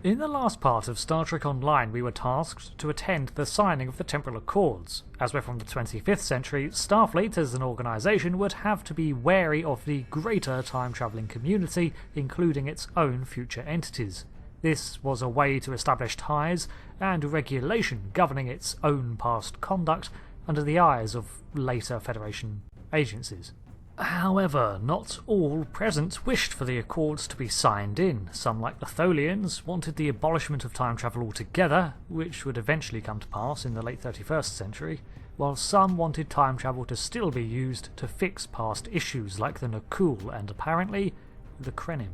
In the last part of Star Trek Online, we were tasked to attend the signing of the Temporal Accords. As we're from the 25th century, Starfleet as an organisation would have to be wary of the greater time-travelling community, including its own future entities. This was a way to establish ties and regulation governing its own past conduct under the eyes of later Federation agencies. However, not all present wished for the Accords to be signed in. Some, like the Tholians, wanted the abolishment of time travel altogether, which would eventually come to pass in the late 31st century, while some wanted time travel to still be used to fix past issues like the Nakul and, apparently, the Krenim.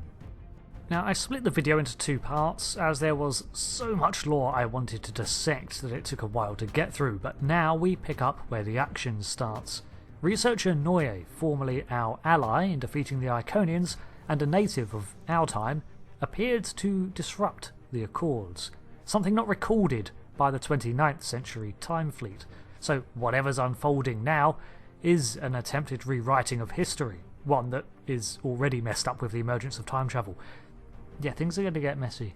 Now, I split the video into two parts, as there was so much lore I wanted to dissect that it took a while to get through, but now we pick up where the action starts. Researcher Noye, formerly our ally in defeating the Iconians and a native of our time, appeared to disrupt the Accords, something not recorded by the 29th century time fleet. So whatever's unfolding now is an attempted rewriting of history, one that is already messed up with the emergence of time travel. Yeah, things are going to get messy.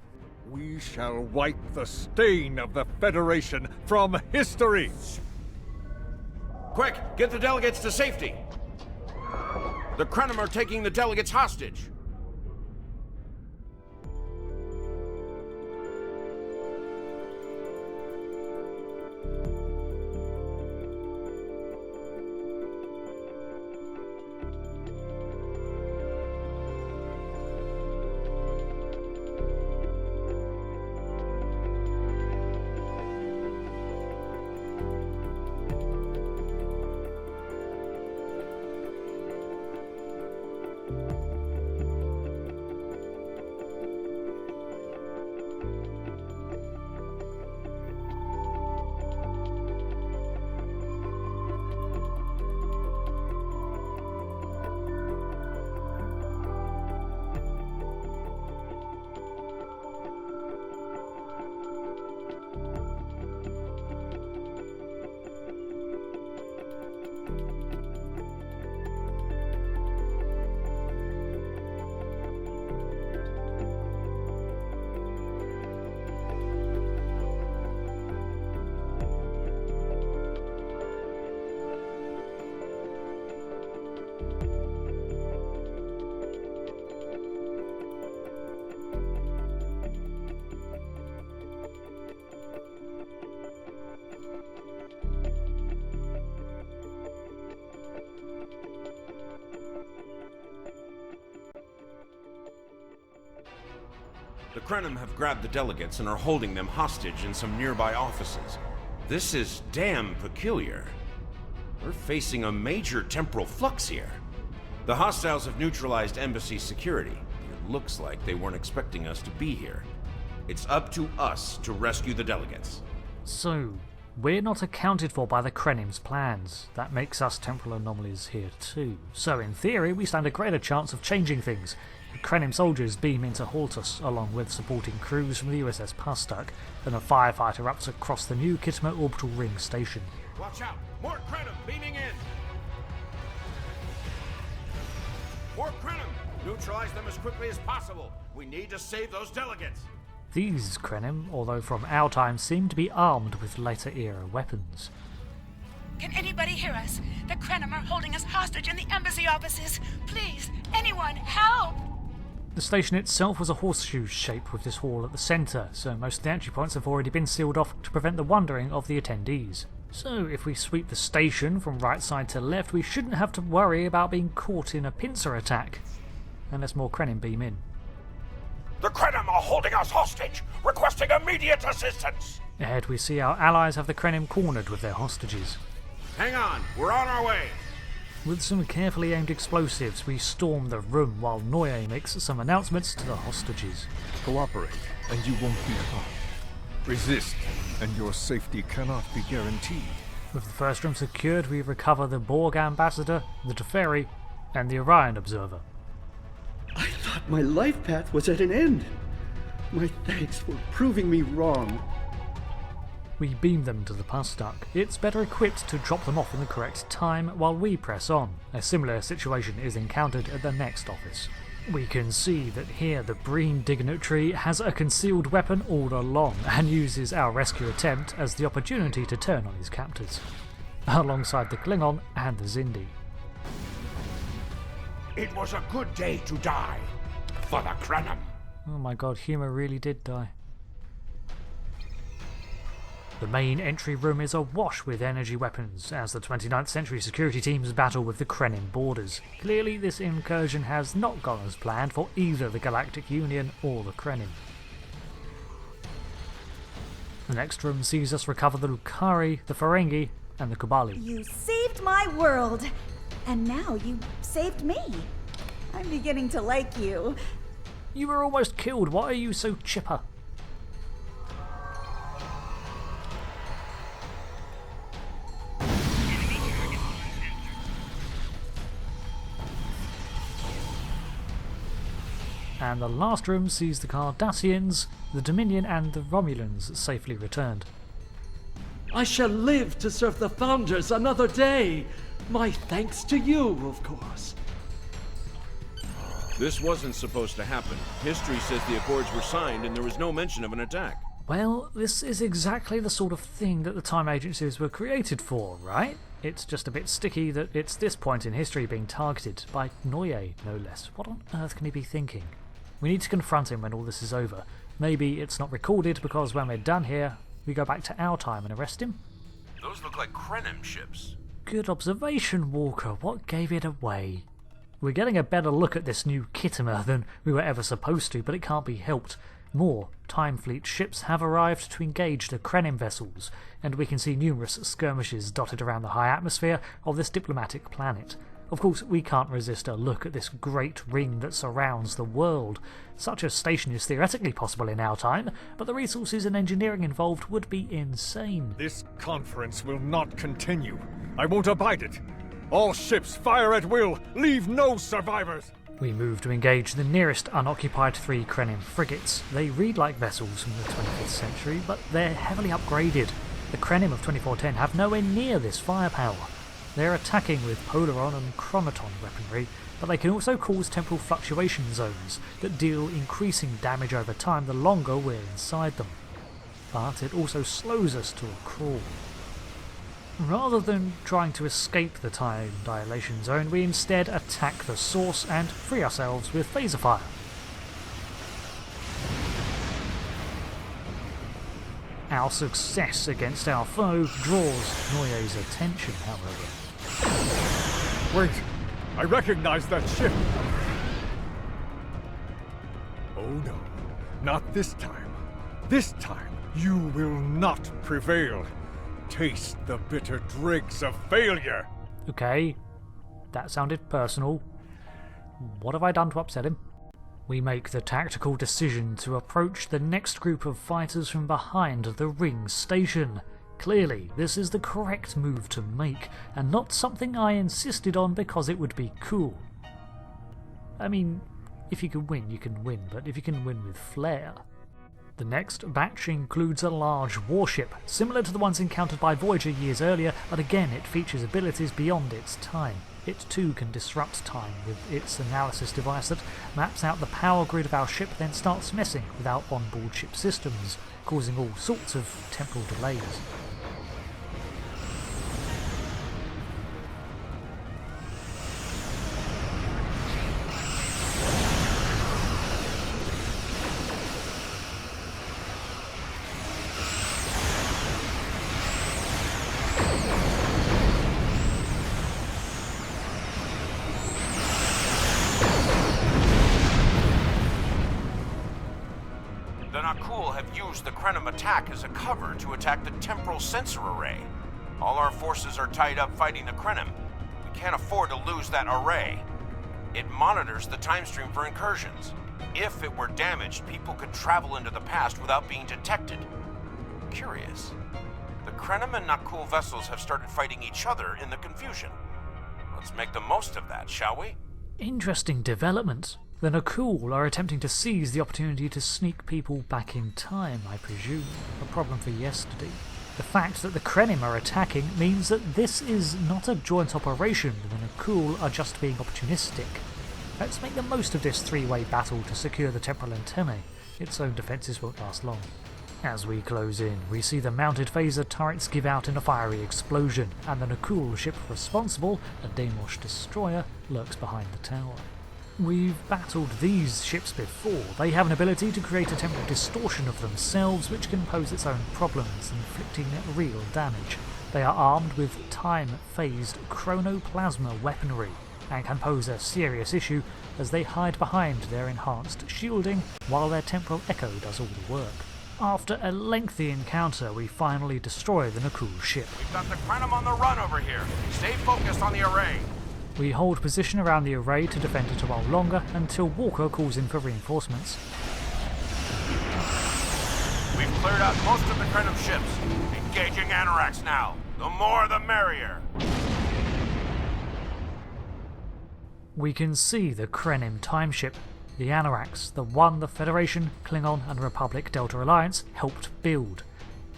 We shall wipe the stain of the Federation from history! Quick, get the delegates to safety! The Krenim are taking the delegates hostage! The Krenim have grabbed the delegates and are holding them hostage in some nearby offices. This is damn peculiar. We're facing a major temporal flux here. The hostiles have neutralized embassy security. It looks like they weren't expecting us to be here. It's up to us to rescue the delegates. So, we're not accounted for by the Krenim's plans. That makes us temporal anomalies here too. So in theory, we stand a greater chance of changing things. The Krenim soldiers beam into Hortus, along with supporting crews from the USS Pastak, and a firefight erupts across the new Kittimer Orbital Ring station. Watch out! More Krenim beaming in! More Krenim! Neutralize them as quickly as possible! We need to save those delegates! These Krenim, although from our time, seem to be armed with later era weapons. Can anybody hear us? The Krenim are holding us hostage in the embassy offices! Please, anyone, help! The station itself was a horseshoe shape with this hall at the centre, so most of the entry points have already been sealed off to prevent the wandering of the attendees. So if we sweep the station from right side to left, we shouldn't have to worry about being caught in a pincer attack. Unless more Krenim beam in. The Krenim are holding us hostage, requesting immediate assistance! Ahead we see our allies have the Krenim cornered with their hostages. Hang on, we're on our way! With some carefully aimed explosives, we storm the room while Noye makes some announcements to the hostages. Cooperate, and you won't be harmed. Resist, and your safety cannot be guaranteed. With the first room secured, we recover the Borg ambassador, the Teferi, and the Orion observer. I thought my life path was at an end. My thanks for proving me wrong. We beam them to the Pastak. It's better equipped to drop them off in the correct time while we press on. A similar situation is encountered at the next office. We can see that here the Breen dignitary has a concealed weapon all along and uses our rescue attempt as the opportunity to turn on his captors, alongside the Klingon and the Zindi. It was a good day to die for the Krenim. Oh my god, Humor really did die. The main entry room is awash with energy weapons as the 29th century security teams battle with the Krenim boarders. Clearly this incursion has not gone as planned for either the Galactic Union or the Krenim. The next room sees us recover the Lukari, the Ferengi, and the Kubali. You saved my world, and now you saved me. I'm beginning to like you. You were almost killed, why are you so chipper? And the last room sees the Cardassians, the Dominion and the Romulans safely returned. I shall live to serve the Founders another day. My thanks to you, of course. This wasn't supposed to happen. History says the Accords were signed and there was no mention of an attack. Well, this is exactly the sort of thing that the time agencies were created for, right? It's just a bit sticky that it's this point in history being targeted by Noye, no less. What on earth can he be thinking? We need to confront him when all this is over. Maybe it's not recorded because when we're done here, we go back to our time and arrest him? Those look like Krenim ships. Good observation, Walker. What gave it away? We're getting a better look at this new Kittimer than we were ever supposed to, but it can't be helped. More Time Fleet ships have arrived to engage the Krenim vessels, and we can see numerous skirmishes dotted around the high atmosphere of this diplomatic planet. Of course, we can't resist a look at this great ring that surrounds the world. Such a station is theoretically possible in our time, but the resources and engineering involved would be insane. This conference will not continue. I won't abide it. All ships fire at will. Leave no survivors. We move to engage the nearest unoccupied 3 Krenim frigates. They read like vessels from the 25th century, but they're heavily upgraded. The Krenim of 2410 have nowhere near this firepower. They're attacking with Polaron and Chronoton weaponry, but they can also cause temporal fluctuation zones that deal increasing damage over time the longer we're inside them. But it also slows us to a crawl. Rather than trying to escape the time dilation zone, we instead attack the source and free ourselves with phaser fire. Our success against our foe draws Noye's attention, however. Wait, I recognize that ship. Oh no, not this time. This time, you will not prevail. Taste the bitter dregs of failure. Okay, that sounded personal. What have I done to upset him? We make the tactical decision to approach the next group of fighters from behind the ring station. Clearly, this is the correct move to make, and not something I insisted on because it would be cool. I mean, if you can win, you can win, but if you can win with flair. The next batch includes a large warship, similar to the ones encountered by Voyager years earlier, but again it features abilities beyond its time. It too can disrupt time with its analysis device that maps out the power grid of our ship, then starts messing with our onboard ship systems, causing all sorts of temporal delays. The Krenim attack as a cover to attack the temporal sensor array. All our forces are tied up fighting the Krenim. We can't afford to lose that array. It monitors the time stream for incursions. If it were damaged, people could travel into the past without being detected. Curious. The Krenim and Nakul vessels have started fighting each other in the confusion. Let's make the most of that, shall we? Interesting development. The Nakul are attempting to seize the opportunity to sneak people back in time, I presume. A problem for yesterday. The fact that the Krenim are attacking means that this is not a joint operation. The Nakul are just being opportunistic. Let's make the most of this three-way battle to secure the temporal antennae. Its own defences won't last long. As we close in, we see the mounted phaser turrets give out in a fiery explosion, and the Nakul ship responsible, a Demosh destroyer, lurks behind the tower. We've battled these ships before. They have an ability to create a temporal distortion of themselves which can pose its own problems, inflicting real damage. They are armed with time-phased chronoplasma weaponry, and can pose a serious issue as they hide behind their enhanced shielding while their temporal echo does all the work. After a lengthy encounter, we finally destroy the Nakul ship. We've got the Krenim on the run over here. Stay focused on the array. We hold position around the array to defend it a while longer until Walker calls in for reinforcements. We've cleared out most of the Krenim ships. Engaging Anorax now. The more the merrier. We can see the Krenim timeship, the Anorax, the one the Federation, Klingon and Republic Delta Alliance helped build.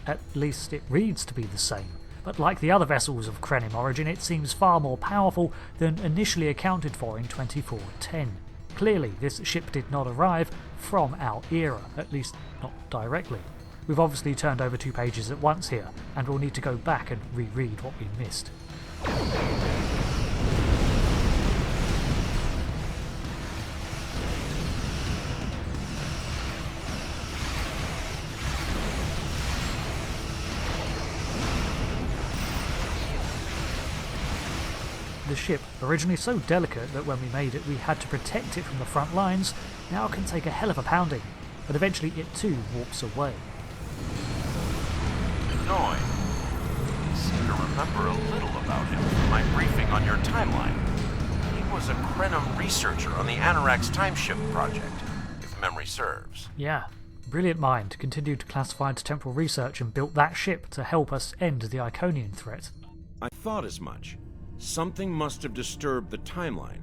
At least it reads to be the same, but like the other vessels of Krenim origin, it seems far more powerful than initially accounted for in 2410. Clearly, this ship did not arrive from our era, at least not directly. We've obviously turned over 2 pages at once here, and we'll need to go back and reread what we missed. The ship, originally so delicate that when we made it we had to protect it from the front lines, now can take a hell of a pounding, but eventually it too warps away. Noye. I seem to remember a little about him from my briefing on your timeline. He was a Krenim researcher on the Anorax timeship project, if memory serves. Yeah, brilliant mind, continued classified temporal research and built that ship to help us end the Iconian threat. I thought as much. Something must have disturbed the timeline.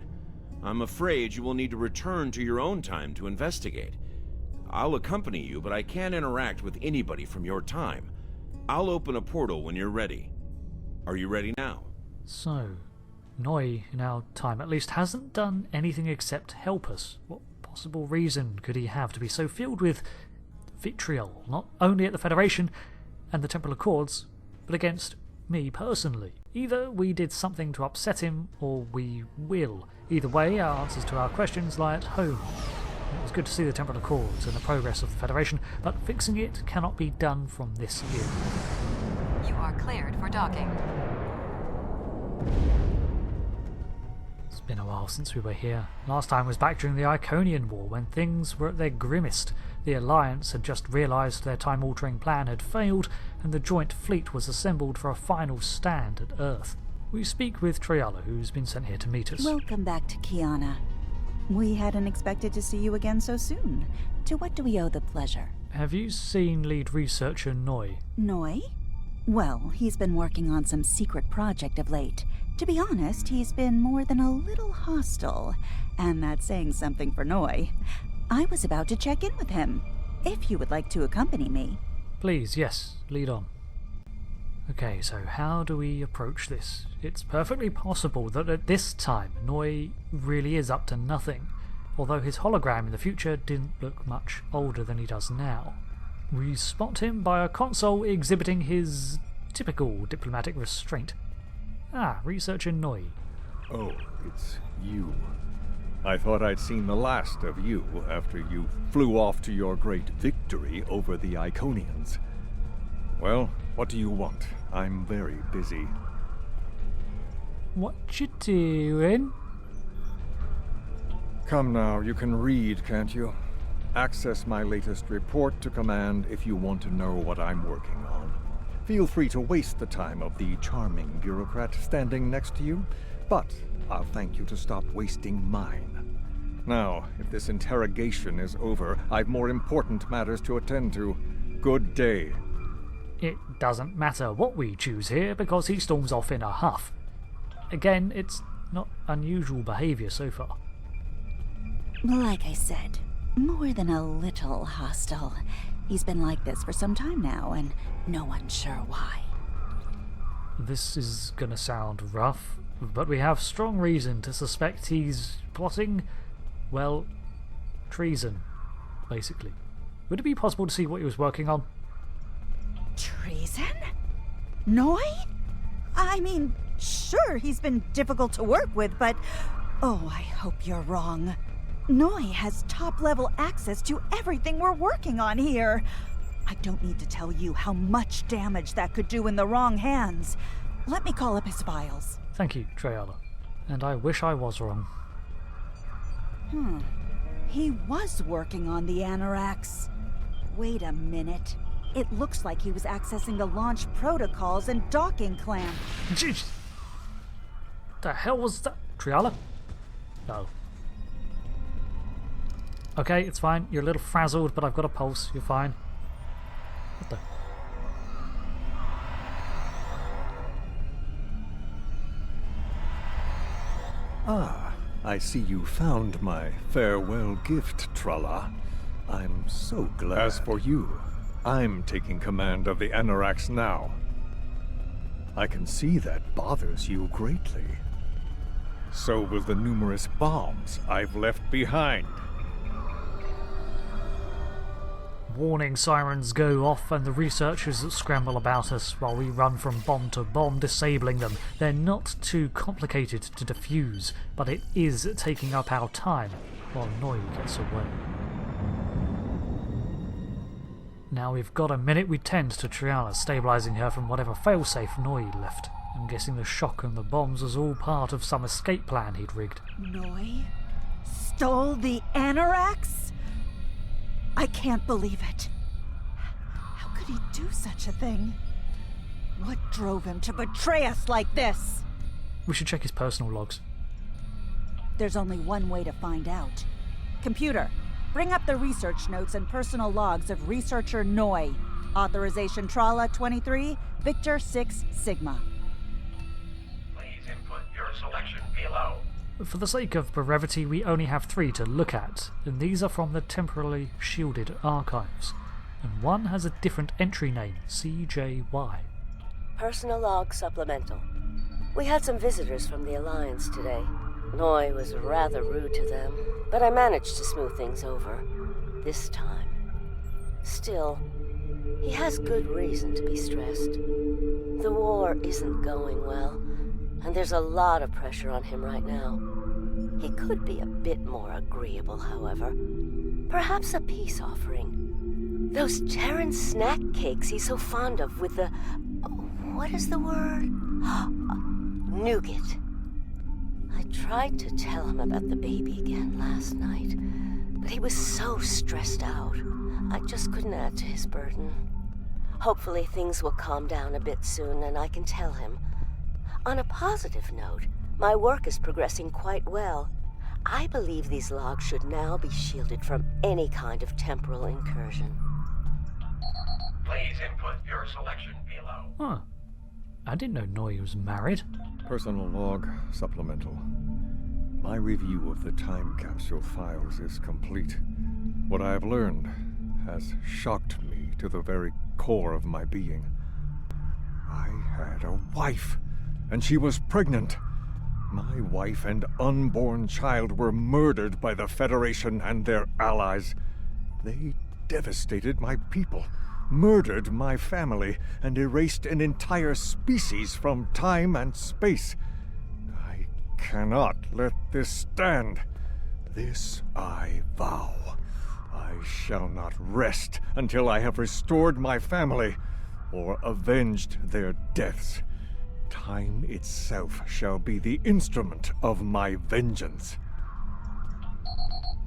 I'm afraid you will need to return to your own time to investigate. I'll accompany you, but I can't interact with anybody from your time. I'll open a portal when you're ready. Are you ready now? So, Noye, in our time at least, hasn't done anything except help us. What possible reason could he have to be so filled with vitriol, not only at the Federation and the Temporal Accords, but against me personally? Either we did something to upset him, or we will. Either way, our answers to our questions lie at home. It was good to see the Temporal Accords and the progress of the Federation, but fixing it cannot be done from this era. You are cleared for docking. It's been a while since we were here. Last time was back during the Iconian War, when things were at their grimmest. The Alliance had just realised their time-altering plan had failed, and the joint fleet was assembled for a final stand at Earth. We speak with Triala, who's been sent here to meet us. Welcome back to Kyana. We hadn't expected to see you again so soon. To what do we owe the pleasure? Have you seen lead researcher Noye? Noye? Well, he's been working on some secret project of late. To be honest, he's been more than a little hostile, and that's saying something for Noye. I was about to check in with him, if you would like to accompany me. Please, yes, lead on. Okay, so how do we approach this? It's perfectly possible that at this time Noye really is up to nothing, although his hologram in the future didn't look much older than he does now. We spot him by a console exhibiting his typical diplomatic restraint. Ah, researcher Noye. Oh, it's you. I thought I'd seen the last of you after you flew off to your great victory over the Iconians. Well, what do you want? I'm very busy. What you doing? Come now, you can read, can't you? Access my latest report to command if you want to know what I'm working on. Feel free to waste the time of the charming bureaucrat standing next to you, but I'll thank you to stop wasting mine. Now, if this interrogation is over, I've more important matters to attend to. Good day. It doesn't matter what we choose here because he storms off in a huff. Again, it's not unusual behaviour so far. Like I said, more than a little hostile. He's been like this for some time now, and no one's sure why. This is gonna sound rough, but we have strong reason to suspect he's plotting well, treason, basically. Would it be possible to see what he was working on? Treason? Noye? I mean, sure, he's been difficult to work with, but... Oh, I hope you're wrong. Noye has top-level access to everything we're working on here. I don't need to tell you how much damage that could do in the wrong hands. Let me call up his files. Thank you, Treyala. And I wish I was wrong. He was working on the Anorax. Wait a minute. It looks like he was accessing the launch protocols and docking clamp. Jeez! The hell was that? Treyala? No. Okay, it's fine. You're a little frazzled, but I've got a pulse. You're fine. What the? Ah, I see you found my farewell gift, Tralla. I'm so glad. As for you, I'm taking command of the Anorax now. I can see that bothers you greatly. So will the numerous bombs I've left behind. Warning sirens go off and the researchers scramble about us while we run from bomb to bomb, disabling them. They're not too complicated to defuse, but it is taking up our time while Noye gets away. Now we've got a minute, we tend to Treyala, stabilising her from whatever failsafe Noye left. I'm guessing the shock and the bombs was all part of some escape plan he'd rigged. Noye stole the Anorax? I can't believe it. How could he do such a thing? What drove him to betray us like this? We should check his personal logs. There's only one way to find out. Computer, bring up the research notes and personal logs of researcher Noye. Authorization Tralla 23, Victor 6 Sigma. Please input your selection below. For the sake of brevity, we only have 3 to look at, and these are from the temporally shielded archives. And one has a different entry name, CJY. Personal log supplemental. We had some visitors from the Alliance today. Noye was rather rude to them, but I managed to smooth things over. This time. Still, he has good reason to be stressed. The war isn't going well, and there's a lot of pressure on him right now. He could be a bit more agreeable, however. Perhaps a peace offering. Those Terran snack cakes he's so fond of with the... what is the word? Nougat. I tried to tell him about the baby again last night, but he was so stressed out. I just couldn't add to his burden. Hopefully things will calm down a bit soon and I can tell him. On a positive note, my work is progressing quite well. I believe these logs should now be shielded from any kind of temporal incursion. Please input your selection below. Huh. I didn't know Noye was married. Personal log supplemental. My review of the time capsule files is complete. What I have learned has shocked me to the very core of my being. I had a wife, and she was pregnant. My wife and unborn child were murdered by the Federation and their allies. They devastated my people, murdered my family, and erased an entire species from time and space. I cannot let this stand. This I vow. I shall not rest until I have restored my family or avenged their deaths. Time itself shall be the instrument of my vengeance.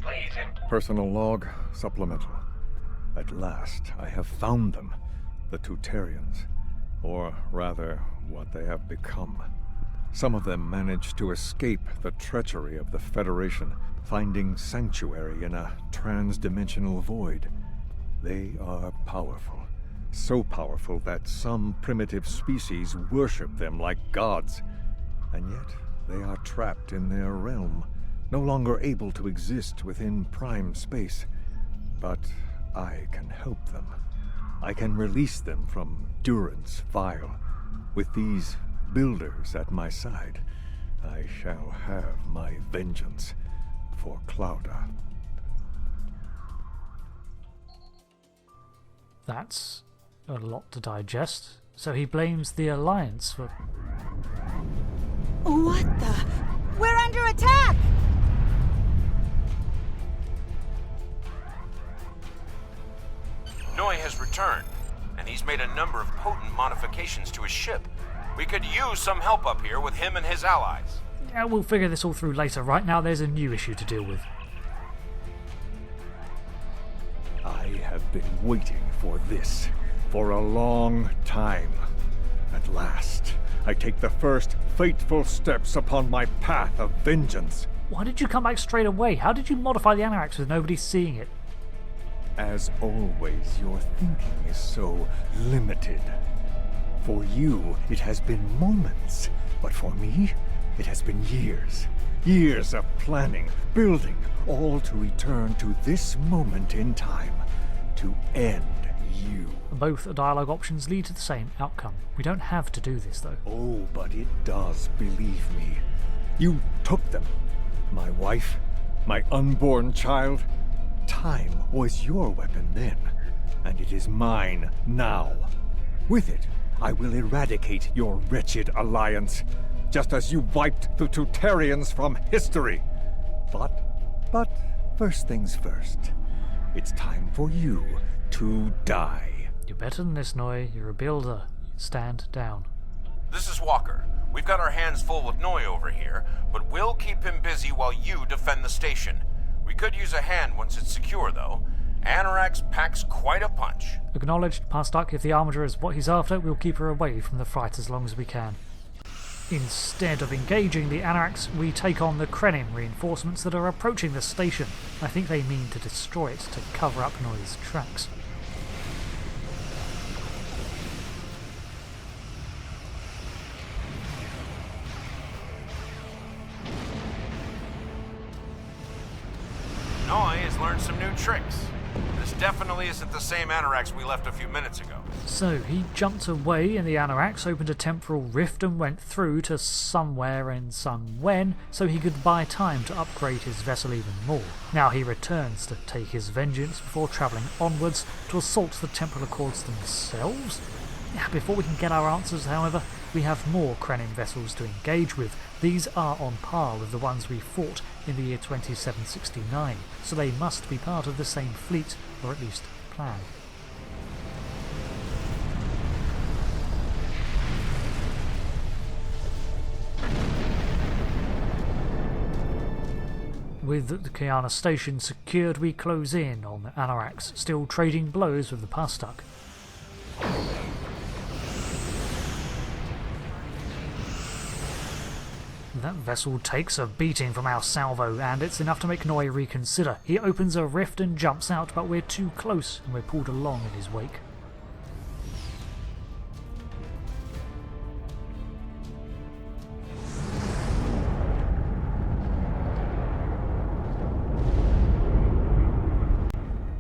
Please Personal log supplemental. At last, I have found them, the Tutarians, or rather, what they have become. Some of them managed to escape the treachery of the Federation, finding sanctuary in a trans-dimensional void. They are powerful, so powerful that some primitive species worship them like gods, and yet they are trapped in their realm, no longer able to exist within prime space. But I can help them. I can release them from durance vile. With these builders at my side, I shall have my vengeance. for Clouda. That's a lot to digest. So he blames the Alliance for... What the? We're under attack! Noye has returned, and he's made a number of potent modifications to his ship. We could use some help up here with him and his allies. Yeah, we'll figure this all through later. Right now there's a new issue to deal with. I have been waiting for this for a long time. At last, I take the first fateful steps upon my path of vengeance. Why did you come back straight away? How did you modify the Anorax with nobody seeing it? As always, your thinking is so limited. For you, it has been moments, but for me, it has been years. Years of planning, building, all to return to this moment in time, to end you. Both dialogue options lead to the same outcome. We don't have to do this, though. Oh, but it does, believe me. You took them. My wife, my unborn child. Time was your weapon then, and it is mine now. With it, I will eradicate your wretched alliance, just as you wiped the Tutarians from history. But first things first. It's time for you to die. You're better than this, Noye. You're a builder. Stand down. This is Walker. We've got our hands full with Noye over here, but we'll keep him busy while you defend the station. We could use a hand once it's secure, though. Anorax packs quite a punch. Acknowledged, Pastak. If the Armager is what he's after, we'll keep her away from the fight as long as we can. Instead of engaging the Anorax, we take on the Krenim reinforcements that are approaching the station. I think they mean to destroy it to cover up Noye's tracks. Noye has learned some new tricks. This definitely isn't the same Anorax we left a few minutes ago. So he jumped away in the Anorax, opened a temporal rift and went through to somewhere and some when, so he could buy time to upgrade his vessel even more. Now he returns to take his vengeance before travelling onwards to assault the Temporal Accords themselves. Before we can get our answers, however, we have more Krenim vessels to engage with. These are on par with the ones we fought in the year 2769, so they must be part of the same fleet, or at least plan. With the Kyana station secured, we close in on the Anorax, still trading blows with the Pastak. That vessel takes a beating from our salvo, and it's enough to make Noye reconsider. He opens a rift and jumps out, but we're too close, and we're pulled along in his wake.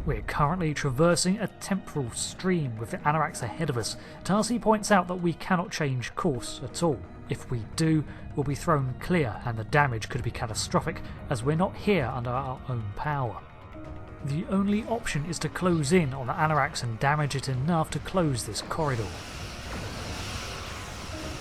We're currently traversing a temporal stream with the Anorax ahead of us. Tarsi points out that we cannot change course at all. If we do, we'll be thrown clear and the damage could be catastrophic, as we're not here under our own power. The only option is to close in on the Anorax and damage it enough to close this corridor.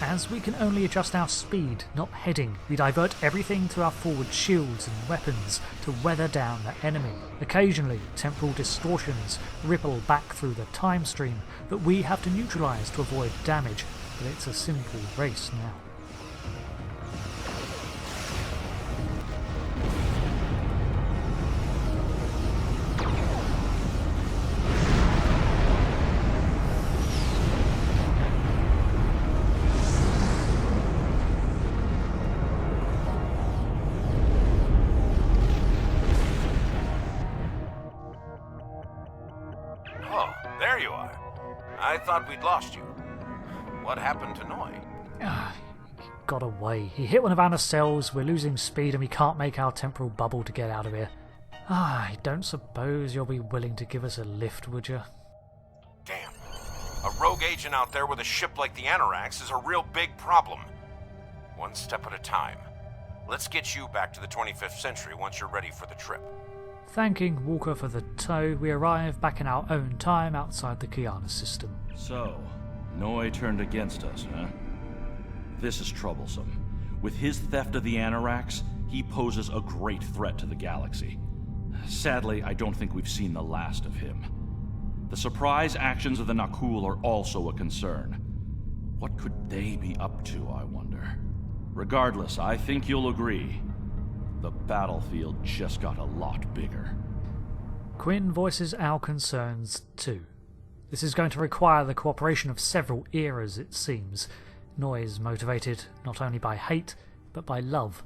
As we can only adjust our speed, not heading, we divert everything to our forward shields and weapons to weather down the enemy. Occasionally, temporal distortions ripple back through the time stream that we have to neutralise to avoid damage, but it's a simple race now. There you are. I thought we'd lost you. What happened to Noye? He got away. He hit one of our nacelles, we're losing speed and we can't make our temporal bubble to get out of here. I don't suppose you'll be willing to give us a lift, would you? Damn. A rogue agent out there with a ship like the Anorax is a real big problem. One step at a time. Let's get you back to the 25th century once you're ready for the trip. Thanking Walker for the tow, we arrive back in our own time outside the Kyana system. So, Noye turned against us, huh? This is troublesome. With his theft of the Anorax, he poses a great threat to the galaxy. Sadly, I don't think we've seen the last of him. The surprise actions of the Nakul are also a concern. What could they be up to, I wonder? Regardless, I think you'll agree. The battlefield just got a lot bigger. Quinn voices our concerns too. This is going to require the cooperation of several eras, it seems. Noye is motivated not only by hate, but by love.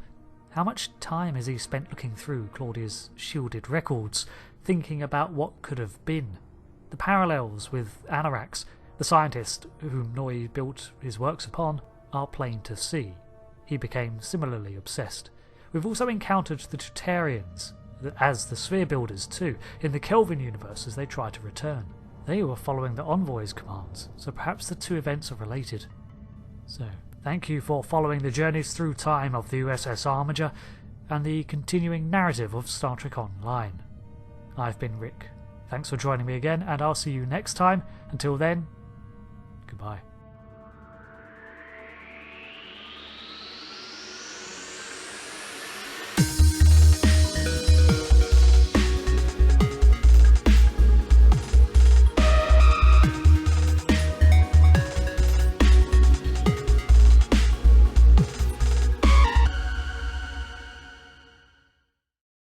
How much time has he spent looking through Claudia's shielded records, thinking about what could have been? The parallels with Anorax, the scientist whom Noye built his works upon, are plain to see. He became similarly obsessed. We've also encountered the Tutarians, as the Sphere Builders too, in the Kelvin universe as they try to return. They were following the Envoy's commands, so perhaps the two events are related. So, thank you for following the journeys through time of the USS Armiger and the continuing narrative of Star Trek Online. I've been Rick. Thanks for joining me again, and I'll see you next time. Until then, goodbye.